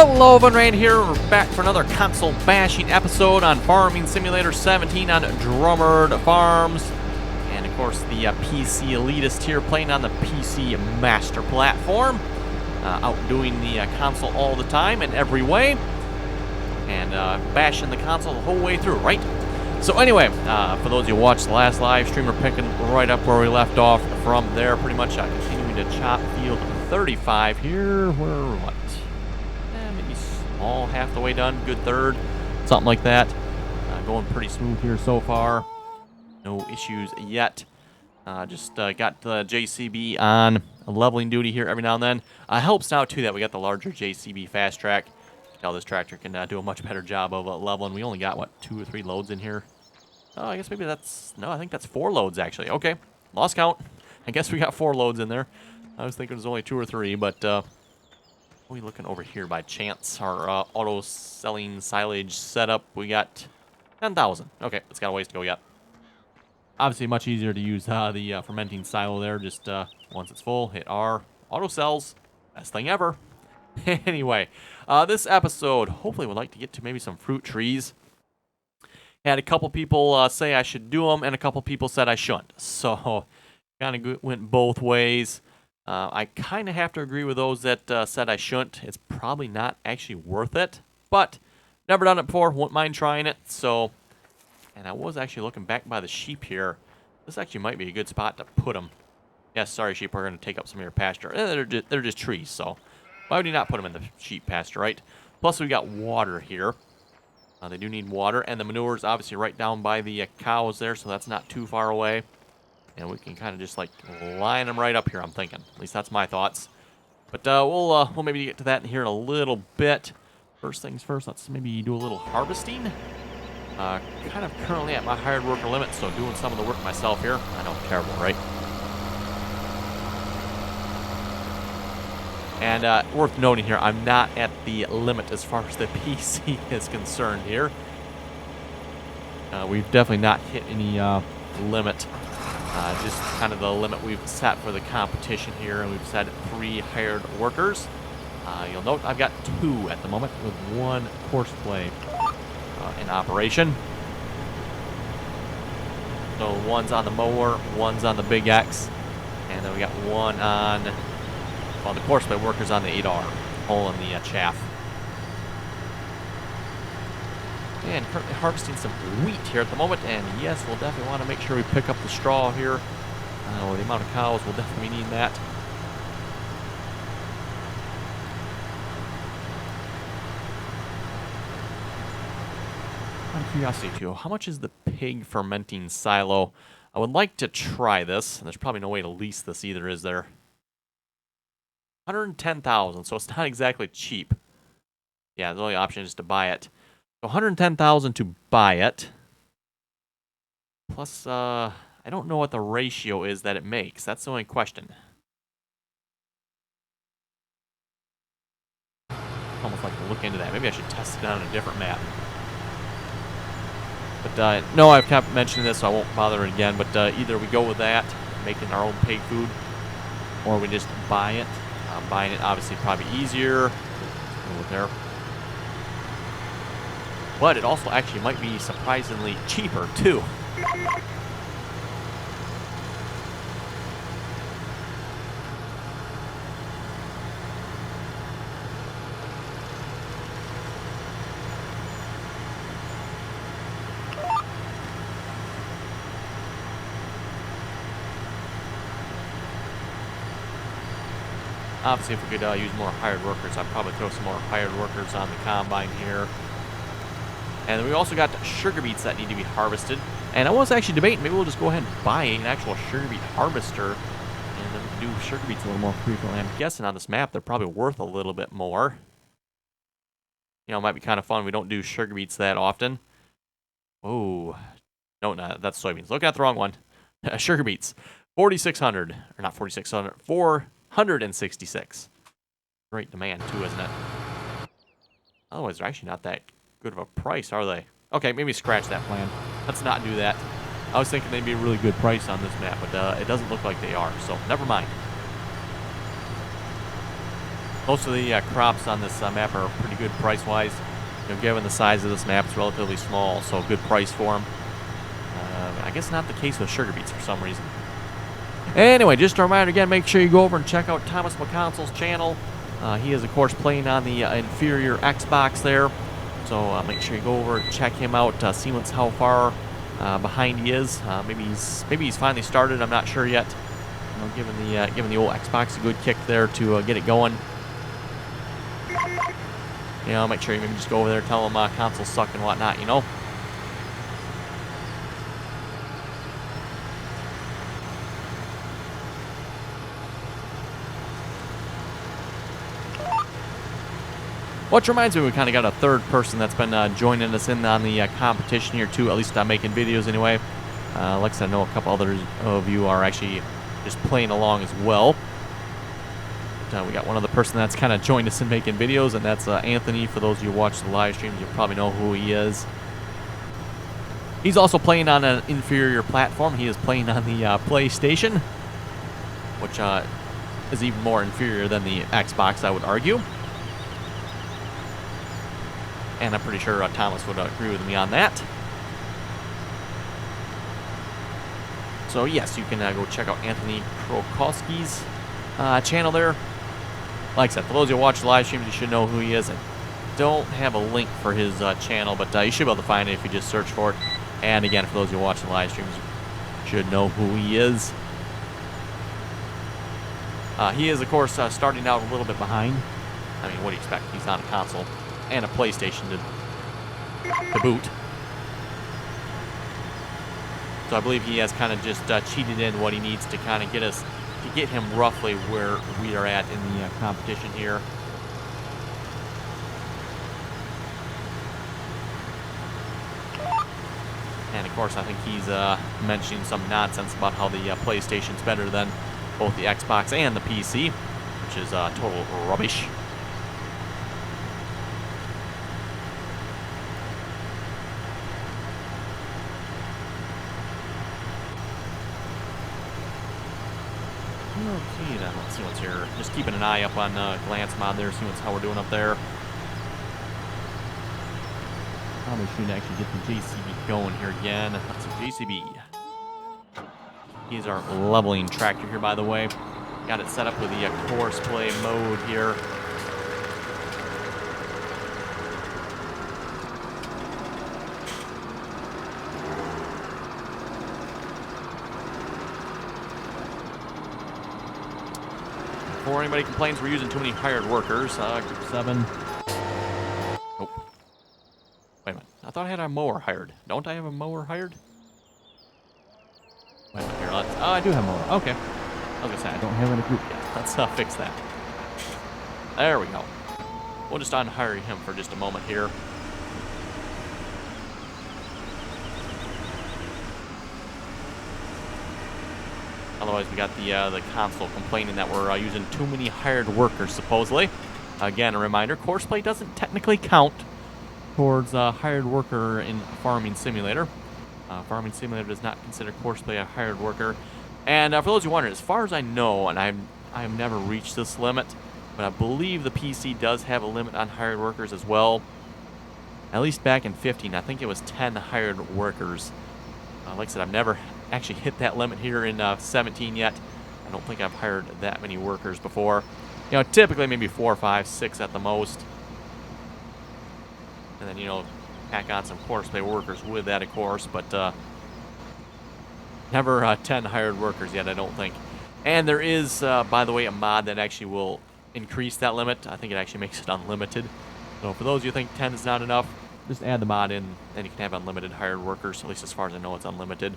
Hello, Drumard here. We're back for another console bashing episode on Farming Simulator 17 on Drumard Farms. And of course, the PC elitist here playing on the PC Master Platform. Outdoing the console all the time in every way. And bashing the console the whole way through, right? So anyway, for those of you who watched the last live stream, we're picking right up where we left off from there. Pretty much continuing to chop field 35 here. We're what? Maybe small, half the way done, good third, something like that. Going pretty smooth here so far. No issues yet. Just got the JCB on leveling duty here every now and then. Helps now too that we got the larger JCB fast track. Tell this tractor can do a much better job of leveling. We only got what, 2 or 3 loads in here. Oh, I guess maybe that's I think that's 4 loads actually. Okay, lost count. I guess we got 4 loads in there. I was thinking it was only 2 or 3, but what are we looking over here by chance? Our auto selling silage setup, we got 10,000. Okay, it's got a ways to go yet. Obviously, much easier to use the fermenting silo there. Just once it's full, hit R. Auto sells. Best thing ever. Anyway, this episode, hopefully would like to get to maybe some fruit trees. Had a couple people say I should do them, and a couple people said I shouldn't. So, kind of went both ways. I kind of have to agree with those that said I shouldn't. It's probably not actually worth it, but never done it before. Wouldn't mind trying it. So, and I was actually looking back by the sheep here. This actually might be a good spot to put them. Yes, sorry, sheep, we're going to take up some of your pasture. They're just trees, so why would you not put them in the sheep pasture, right? Plus, we got water here. They do need water, and the manure is obviously right down by the cows there, so that's not too far away. And we can kind of just like line them right up here, I'm thinking. At least that's my thoughts. But we'll maybe get to that here in a little bit. First things first, let's maybe do a little harvesting. Kind of currently at my hired worker limit, so doing some of the work myself here. I know, terrible, right? And worth noting here, I'm not at the limit as far as the PC is concerned here. We've definitely not hit any limit. Just kind of the limit we've set for the competition here, and we've set 3 hired workers. You'll note I've got 2 at the moment, with 1 horseplay in operation. So one's on the mower, one's on the Big X, and then we got 1 on, well, the horseplay worker's on the 8R, hauling the chaff. And currently harvesting some wheat here at the moment, and yes, we'll definitely want to make sure we pick up the straw here. The amount of cows, we'll definitely need that. Out of curiosity too, how much is the pig fermenting silo? I would like to try this, and there's probably no way to lease this either, is there? 110,000, so it's not exactly cheap. Yeah, the only option is to buy it. So 110,000 to buy it. Plus, I don't know what the ratio is that it makes. That's the only question. Almost like to look into that. Maybe I should test it on a different map. But no, I've kept mentioning this, so I won't bother again. But either we go with that, making our own pig food, or we just buy it. Buying it obviously probably easier. Over there. But it also actually might be surprisingly cheaper, too. Obviously, if we could use more hired workers, I'd probably throw some more hired workers on the combine here. And we also got sugar beets that need to be harvested. And I was actually debating, maybe we'll just go ahead and buy an actual sugar beet harvester. And then we can do sugar beets a little more frequently. I'm guessing on this map they're probably worth a little bit more. You know, it might be kind of fun. We don't do sugar beets that often. Oh, no, that's soybeans. Looking at the wrong one. Sugar beets. 4,600. Or not 4,600. 466. Great demand, too, isn't it? Otherwise, they're actually not that good of a price, are they? Okay, maybe scratch that plan. Let's not do that. I was thinking they'd be a really good price on this map, but it doesn't look like they are, so never mind. Most of the crops on this map are pretty good price-wise. You know, given the size of this map, it's relatively small, so good price for them. I guess not the case with sugar beets for some reason. Anyway, just a reminder again, make sure you go over and check out Thomas McConsel's channel. He is, of course, playing on the Inferior Xbox there. So make sure you go over and check him out, see how far behind he is. Maybe he's finally started. I'm not sure yet. You know, giving the old Xbox a good kick there to get it going. You know, make sure you maybe just go over there, tell him consoles suck and whatnot. You know. Which reminds me, we kind of got a third person that's been joining us in on the competition here too, at least making videos anyway. Like I said, I know a couple others of you are actually just playing along as well. We got one other person that's kind of joined us in making videos, and that's Anthony. For those of you who watch the live streams, you probably know who he is. He's also playing on an inferior platform. He is playing on the PlayStation, which is even more inferior than the Xbox, I would argue. And I'm pretty sure Thomas would agree with me on that. So yes, you can go check out Anthony Krokowski's channel there. Like I said, for those who watch the live streams, you should know who he is. I don't have a link for his channel, but you should be able to find it if you just search for it. And again, for those who watch the live streams, you should know who he is. He is, of course, starting out a little bit behind. I mean, what do you expect? He's on a console and a PlayStation to boot. So I believe he has kind of just cheated in what he needs to kind of get him roughly where we are at in the competition here. And of course, I think he's mentioning some nonsense about how the PlayStation's better than both the Xbox and the PC, which is total rubbish. Okay, then let's see what's here. Just keeping an eye up on Glance Mod there, see how we're doing up there. Probably should actually get the JCB going here again. Let's see, JCB. He's our leveling tractor here, by the way. Got it set up with the course play mode here. Before anybody complains, we're using too many hired workers. Group 7. Nope. Wait a minute. I thought I had a mower hired. Don't I have a mower hired? Wait a minute here. Oh, I do have a mower. Okay. I was going to say, I don't have any group yet. Let's fix that. There we go. We'll just unhire him for just a moment here. Otherwise, we got the console complaining that we're using too many hired workers, supposedly. Again, a reminder, courseplay doesn't technically count towards hired worker in Farming Simulator. Farming Simulator does not consider courseplay a hired worker. And for those who wonder, as far as I know, and I've never reached this limit, but I believe the PC does have a limit on hired workers as well. At least back in 15, I think it was 10 hired workers. Like I said, I've never actually hit that limit here in 17 yet. I don't think I've hired that many workers before. You know, typically maybe 4, 5, 6 at the most. And then, you know, pack on some courseplay workers with that, of course, but never 10 hired workers yet, I don't think. And there is, by the way, a mod that actually will increase that limit. I think it actually makes it unlimited. So for those of you who think 10 is not enough, just add the mod in, and you can have unlimited hired workers. At least as far as I know, it's unlimited.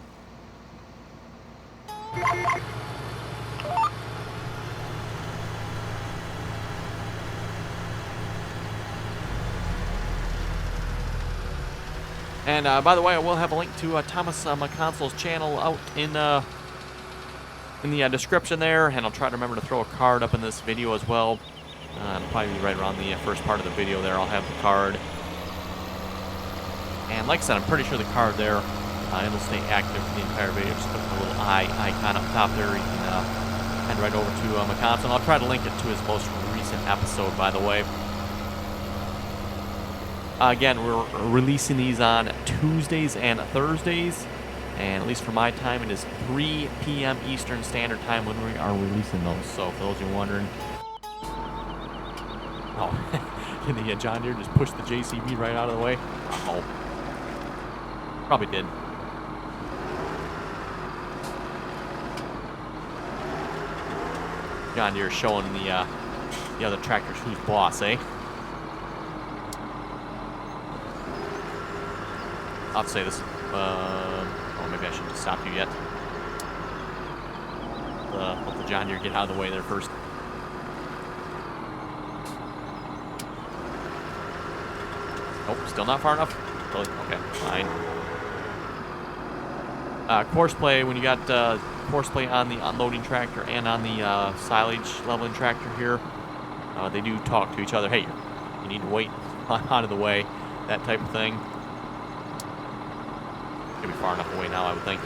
And by the way, I will have a link to Thomas McConsel's channel out in the description there, and I'll try to remember to throw a card up in this video as well. It'll probably be right around the first part of the video there. I'll have the card. And like I said, I'm pretty sure the card there, it'll stay active for the entire video. Just click the little eye icon up top there. You can head right over to McConsen. I'll try to link it to his most recent recent episode, by the way. Again, we're releasing these on Tuesdays and Thursdays, and at least for my time, it is 3 p.m. Eastern Standard Time when we are releasing those. So for those of you wondering, oh, did the John Deere just push the JCB right out of the way? Oh, probably did. John Deere showing the other tractors who's boss, eh? I'll say this. Oh, maybe I shouldn't have stopped you yet. Let the John Deere get out of the way there first. Oh, still not far enough? Really? Okay, fine. Course play, when you got course play on the unloading tractor and on the silage leveling tractor here, they do talk to each other. Hey, you need to wait out of the way, that type of thing. Should be far enough away now, I would think.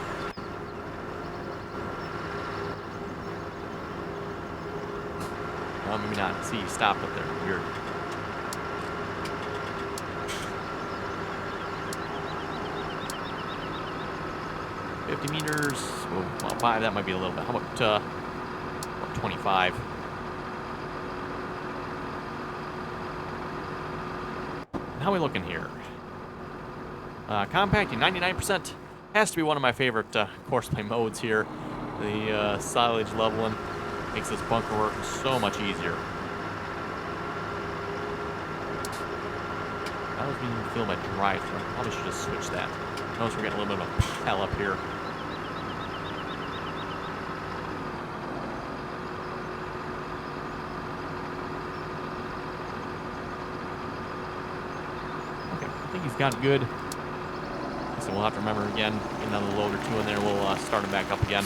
Well, maybe not. See, you stopped up there. Weird. meters. Well, 5, that might be a little bit. How about 25? How are we looking here? Compacting, 99%. Has to be one of my favorite course play modes here. The silage leveling makes this bunker work so much easier. I was beginning to feel my drive through. Probably should just switch that. Notice we're getting a little bit of a hell up here. Okay, I think he's got it good. So we'll have to remember again, get another load or two in there. We'll start him back up again.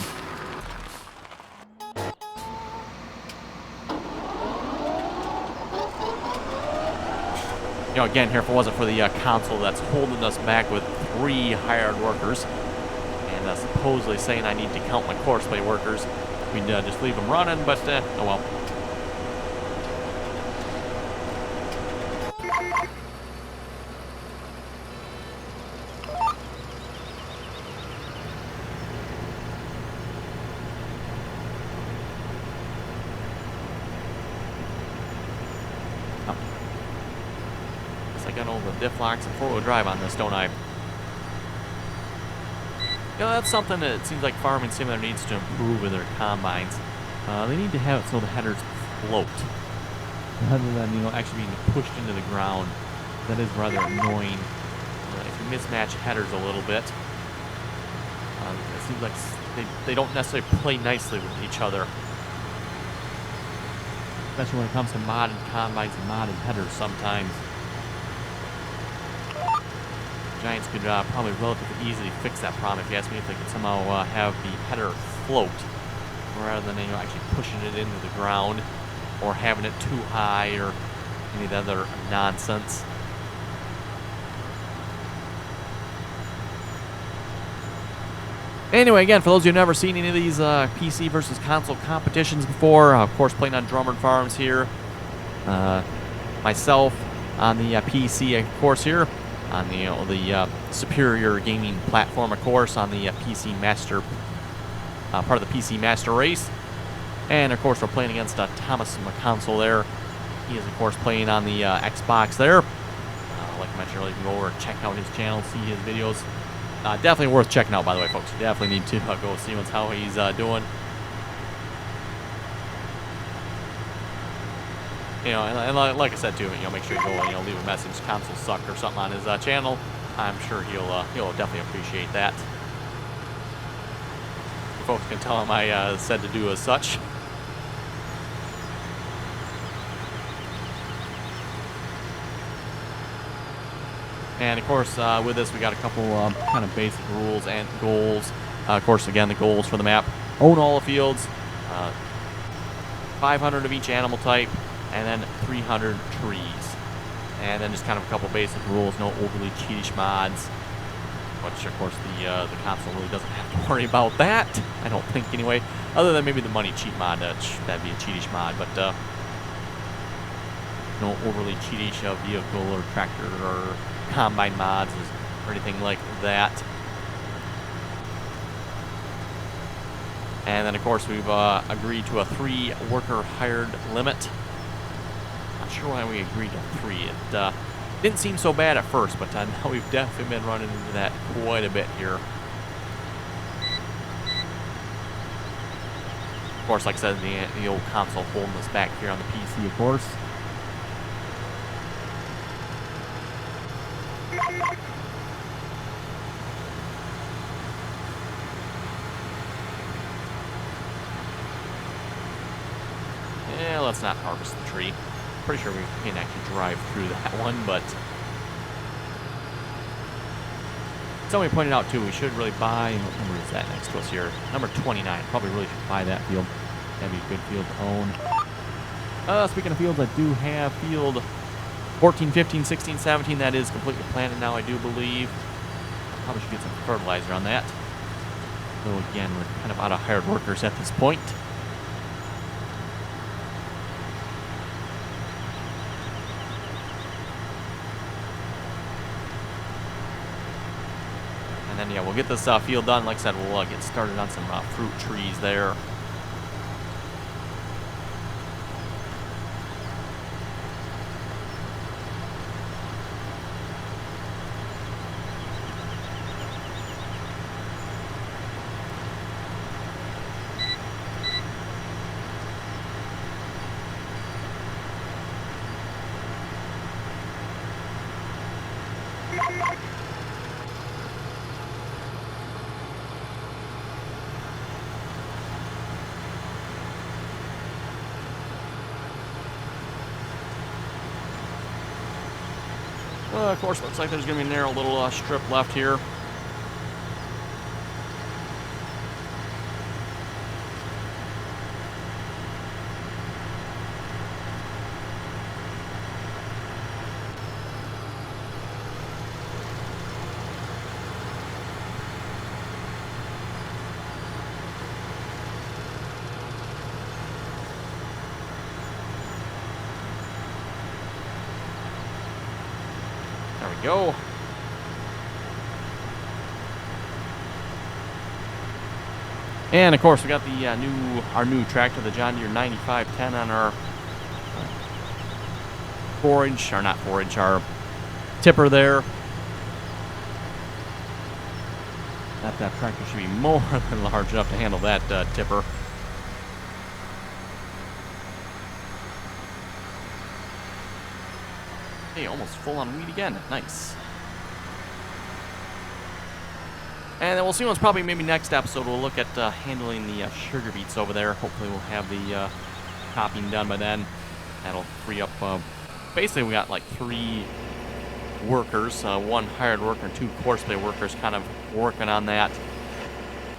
You know, again, here, if it wasn't for the console that's holding us back with 3 hired workers, and supposedly saying I need to count my course play workers, we'd just leave them running, but, oh well. I got all the diff locks and 4-wheel drive on this, don't I? You know, that's something that it seems like Farming Simulator needs to improve with their combines. They need to have it so the headers float, rather than, you know, actually being pushed into the ground. That is rather annoying. If you mismatch headers a little bit, it seems like they don't necessarily play nicely with each other. Especially when it comes to modded combines and modded headers sometimes. Giants could probably relatively easily fix that problem, if you ask me, if they could somehow have the header float rather than, you know, actually pushing it into the ground or having it too high or any of the other nonsense. Anyway, again, for those of you who've never seen any of these PC versus console competitions before, of course, playing on Drumard Farms here. Myself on the PC, of course, here. On the, you know, the Superior gaming platform, of course, on the PC Master, part of the PC Master race. And, of course, we're playing against Thomas on the console there. He is, of course, playing on the Xbox there. Like I mentioned earlier, you can go over and check out his channel, see his videos. Definitely worth checking out, by the way, folks. You definitely need to go see how he's doing. You know, and like I said too, you know, make sure you go and, you know, leave a message, console suck or something on his channel. I'm sure he'll definitely appreciate that. You folks can tell him I said to do as such. And of course, with this, we got a couple kind of basic rules and goals. Of course, again, the goals for the map: own all the fields, 500 of each animal type, and then 300 trees. And then just kind of a couple basic rules, no overly cheatish mods, which of course the console really doesn't have to worry about that, I don't think anyway, other than maybe the money cheat mod. That'd be a cheatish mod, but no overly cheatish vehicle or tractor or combine mods or anything like that. And then, of course, we've agreed to a 3 worker hired limit. Not sure why we agreed to 3. It didn't seem so bad at first, but now we've definitely been running into that quite a bit here. Of course, like I said, the old console holding us back here on the PC, of course. Yeah, let's not harvest the tree. Pretty sure we can actually drive through that one, but somebody pointed out too, we should really buy, what number is that next to us here? Number 29. Probably really should buy that field. That'd be a good field to own. Speaking of fields, I do have field 14, 15, 16, 17. That is completely planted now, I do believe. Probably should get some fertilizer on that. So again, we're kind of out of hired workers at this point. And then, yeah, we'll get this field done. Like I said, we'll get started on some fruit trees there. Of course, looks like there's going to be a narrow little strip left here. There we go. And of course, we got the our new tractor, the John Deere 9510, on our 4-inch, or not 4-inch, our tipper there. That tractor should be more than large enough to handle that tipper. Hey, almost full on wheat again. Nice. And then we'll see what's probably maybe next episode. We'll look at handling the sugar beets over there. Hopefully we'll have the copying done by then. That'll free up. Basically, we got like 3 workers, 1 hired worker and 2 course play workers, kind of working on that.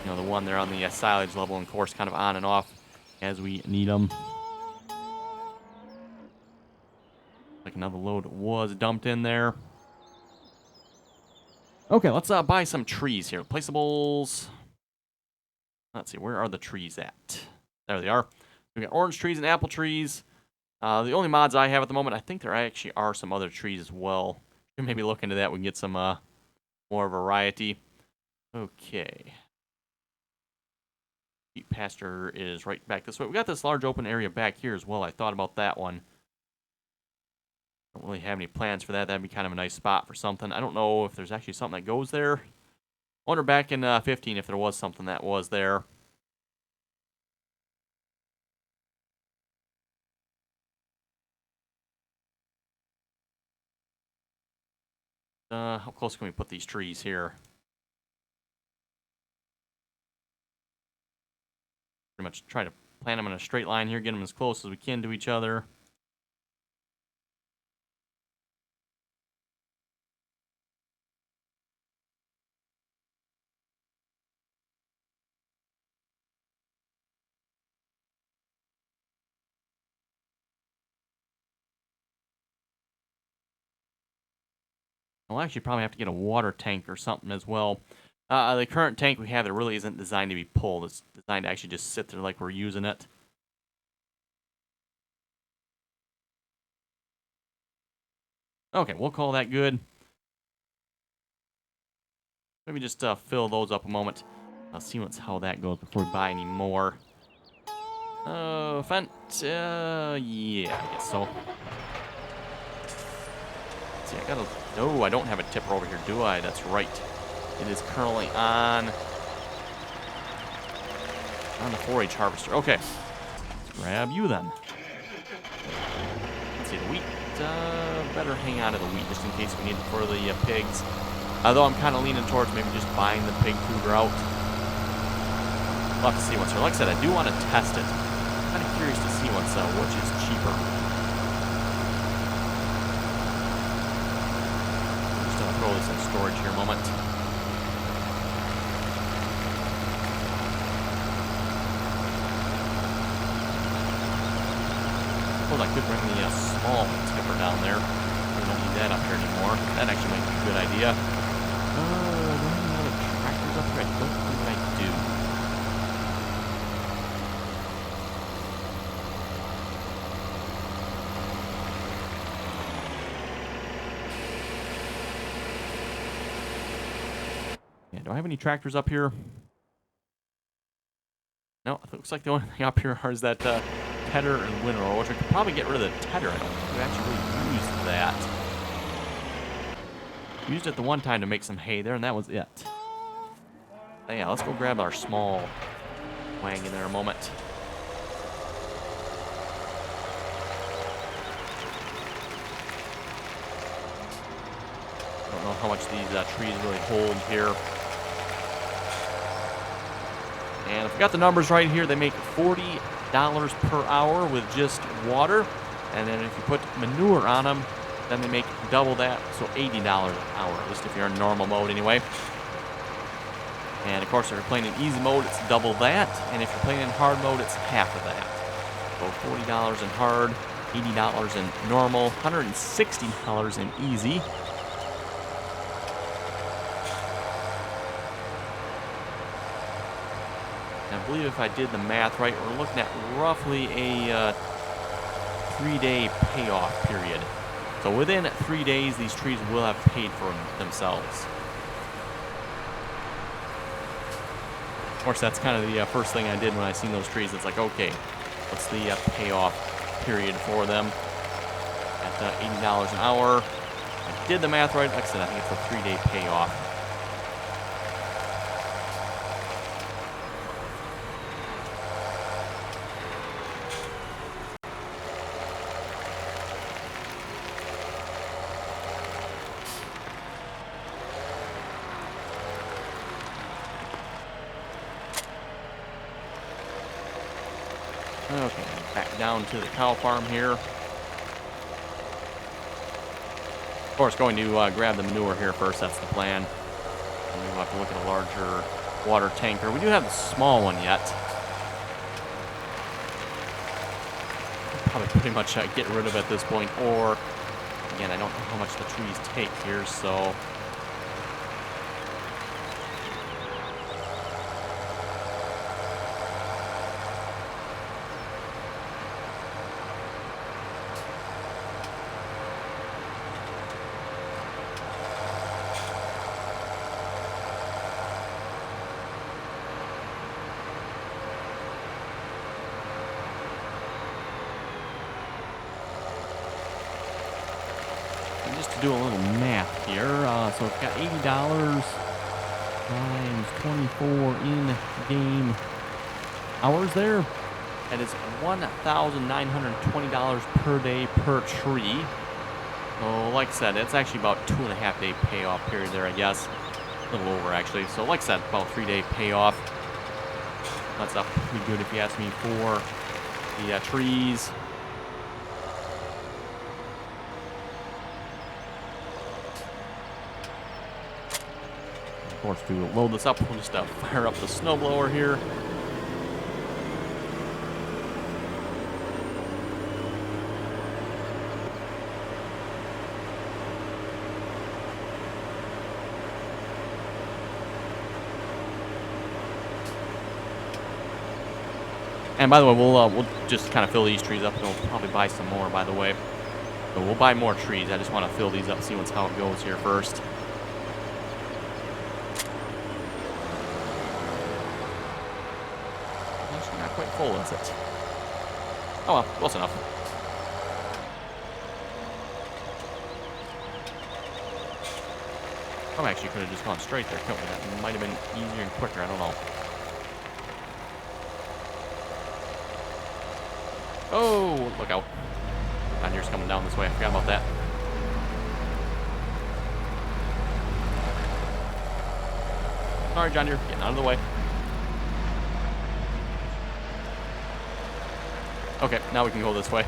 You know, the one there on the silage level, and course kind of on and off as we need them. Like another load was dumped in there. Okay, let's buy some trees here. Placeables. Let's see, where are the trees at? There they are. We got orange trees and apple trees. The only mods I have at the moment, I think there actually are some other trees as well. Maybe look into that. We can get some more variety. Okay. Beet pasture is right back this way. We got this large open area back here as well. I thought about that one. Don't really have any plans for that. That'd be kind of a nice spot for something. I don't know if there's actually something that goes there. I wonder back in 15 if there was something that was there. How close can we put these trees here? Pretty much try to plant them in a straight line here, get them as close as we can to each other. We'll actually probably have to get a water tank or something as well. The current tank we have, it really isn't designed to be pulled. It's designed to actually just sit there like we're using it. Okay, we'll call that good. Maybe just fill those up a moment. I'll see how that goes before we buy any more. Fent, yeah, I guess so. Let's see, I gotta, no, I don't have a tipper over here, do I? That's right. It is currently on the 4-H harvester. Okay, let's grab you then. Let's see, the wheat, better hang on to the wheat just in case we need it for the pigs. Although I'm kind of leaning towards maybe just buying the pig food route. We'll have to see what's here. Like I said, I do want to test it. I'm kind of curious to see which is cheaper. I'm just going to throw this in storage here a moment. I suppose I could bring the small tipper down there. We don't need that up here anymore. That actually might be a good idea. Do I have any other tractors up here? I don't think I do. Yeah, do I have any tractors up here? No, it looks like the only thing up here is that tedder and winnower, which I could probably get rid of the tedder. I don't think we actually used that. Used it the one time to make some hay there, and that was it. Oh, yeah, let's go grab our small wagon there a moment. I don't know how much these trees really hold here. And if I got the numbers right here, they make $40 per hour with just water. And then if you put manure on them, then they make double that, so $80 an hour, at least if you're in normal mode anyway. And of course, if you're playing in easy mode, it's double that. And if you're playing in hard mode, it's half of that. So $40 in hard, $80 in normal, $160 in easy. And I believe if I did the math right, we're looking at roughly a 3-day payoff period. So within 3 days, these trees will have paid for themselves. Of course, that's kind of the first thing I did when I seen those trees. It's like, okay, what's the payoff period for them? At $80 an hour. I did the math right. Like I said, I think it's a 3-day payoff. Okay, back down to the cow farm here. Of course, going to grab the manure here first. That's the plan. And we'll have to look at a larger water tanker. We do have the small one yet. Probably pretty much get rid of it at this point. Or, again, I don't know how much the trees take here, so... just to do a little math here, so it's got $80 times 24 in-game hours there. That is $1,920 per day per tree. So like I said, it's actually about 2.5-day payoff period there, I guess. A little over, actually. So like I said, about 3-day payoff. That's pretty good if you ask me for the trees. Of course, to load this up, we'll just fire up the snowblower here. And by the way, we'll just kind of fill these trees up, and we'll probably buy some more, by the way. But we'll buy more trees. I just want to fill these up, see how it goes here first. Actually, not quite full, is it? Oh well, close enough. I actually could have just gone straight there, couldn't we? That might have been easier and quicker, I don't know. Oh, look out. John Deere's coming down this way, I forgot about that. Sorry, John Deere, getting out of the way. Okay, now we can go this way.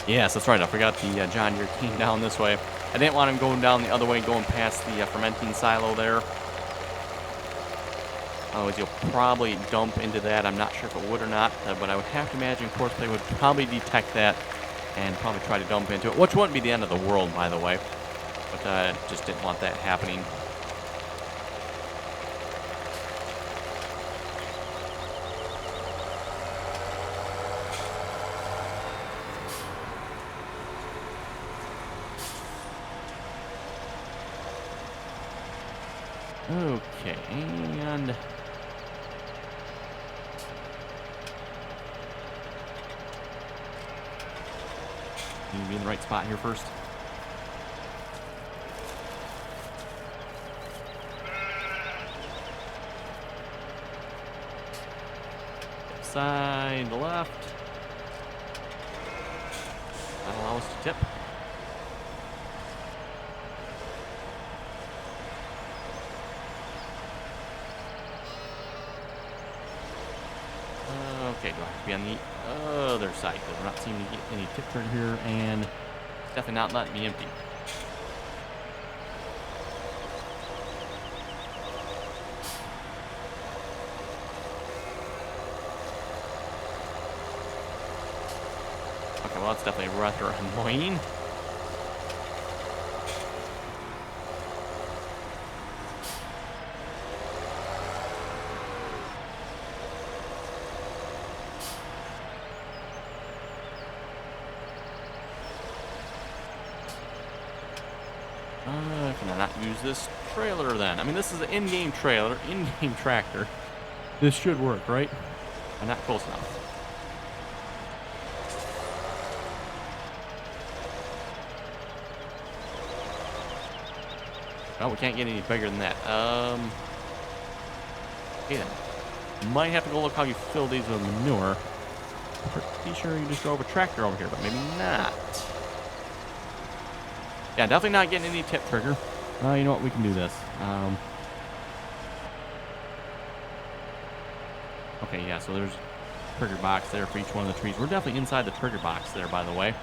Yes, that's right. I forgot the John Deere came down this way. I didn't want him going down the other way, going past the fermenting silo there. Otherwise, you'll probably dump into that. I'm not sure if it would or not, but I would have to imagine Courseplay would probably detect that and probably try to dump into it, which wouldn't be the end of the world, by the way. But just didn't want that happening. Okay, and you be in the right spot here first. Side left. That'll allow us to tip. Okay, do I have to be on the other side? Because we're not seeming to get any tip trigger here, and definitely not letting me empty. Okay, well that's definitely rather annoying. Can I not use this trailer then? I mean, this is an in-game trailer, in-game tractor. This should work, right? I'm not close enough. No, we can't get any bigger than that. Okay then. Might have to go look how you fill these with manure. Pretty sure you just drove a tractor over here, but maybe not. Yeah, definitely not getting any tip trigger. You know what? We can do this. Okay, yeah, so there's a trigger box there for each one of the trees. We're definitely inside the trigger box there, by the way.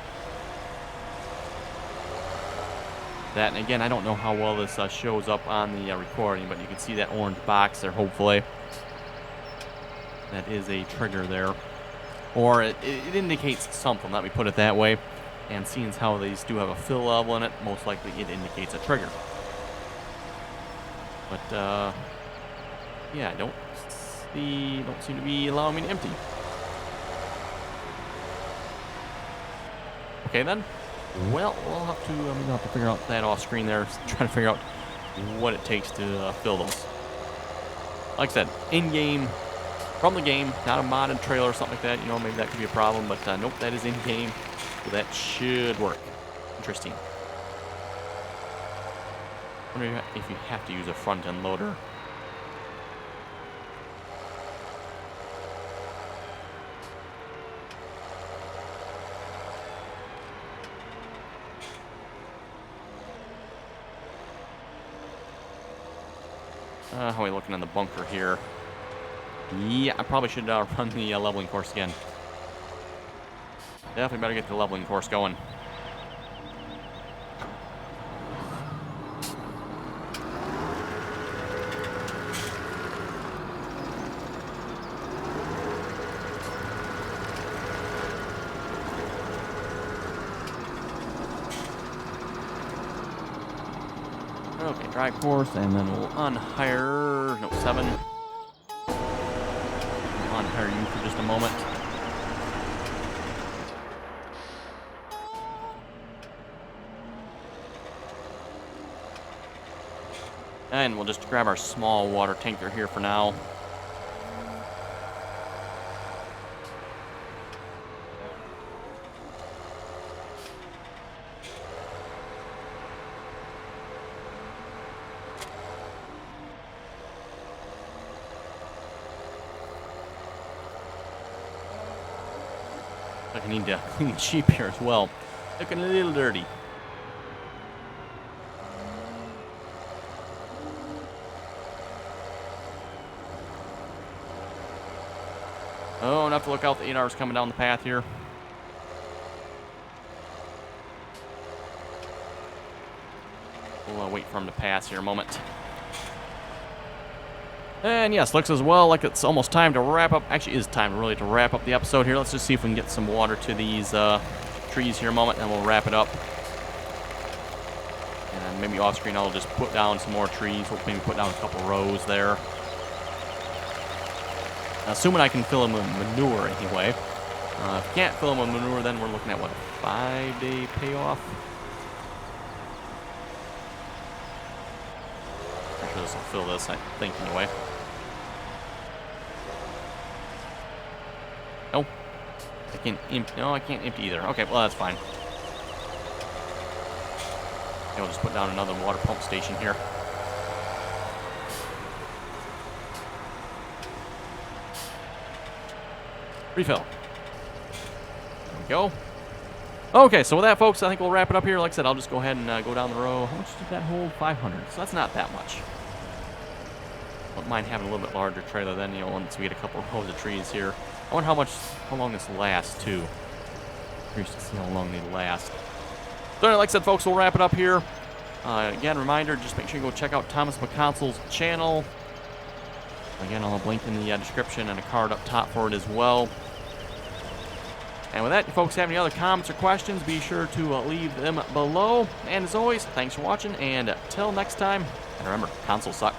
That, and again, I don't know how well this shows up on the recording, but you can see that orange box there, hopefully. That is a trigger there. Or it indicates something, let me put it that way. And seeing as how these do have a fill level in it, most likely it indicates a trigger. But, yeah, I don't seem to be allowing me to empty. Okay, then. Well, we'll have to, maybe I'll have to figure out that off screen there, try to figure out what it takes to fill those. Like I said, in-game, from the game, not a modded trailer or something like that. You know, maybe that could be a problem, but nope, that is in-game. So that should work. Interesting. I wonder if you have to use a front-end loader. How are we looking on the bunker here? Yeah, I probably should run the leveling course again. Definitely better get the leveling course going. Okay, dry course, and then we'll unhire, no, 7. you for just a moment. And we'll just grab our small water tanker here for now. I need to clean the sheep here as well. Looking a little dirty. Oh, enough to look out. The 8R's coming down the path here. We'll wait for him to pass here a moment. And yes, looks as well like it's almost time to wrap up. Actually, it is time really to wrap up the episode here. Let's just see if we can get some water to these trees here a moment, and we'll wrap it up. And maybe off screen I'll just put down some more trees. We'll maybe put down a couple rows there. Assuming I can fill them with manure anyway. If you can't fill them with manure, then we're looking at, what, a 5-day payoff? I'm sure this will fill this, I think, anyway. No. I can't empty. No, I can't empty either. Okay, well, that's fine. And we'll just put down another water pump station here. Refill. There we go. Okay, so with that, folks, I think we'll wrap it up here. Like I said, I'll just go ahead and go down the row. How much did that hold? 500. So that's not that much. Wouldn't mind having a little bit larger trailer then, you know, once we get a couple rows of trees here. I wonder how long this lasts, too. Curious to see how long they last. So anyway, like I said, folks, we'll wrap it up here. Again, reminder, just make sure you go check out Thomas McConsol's channel. Again, I'll have a link in the description and a card up top for it as well. And with that, if you folks have any other comments or questions, be sure to leave them below. And as always, thanks for watching, and till next time, and remember, consoles suck.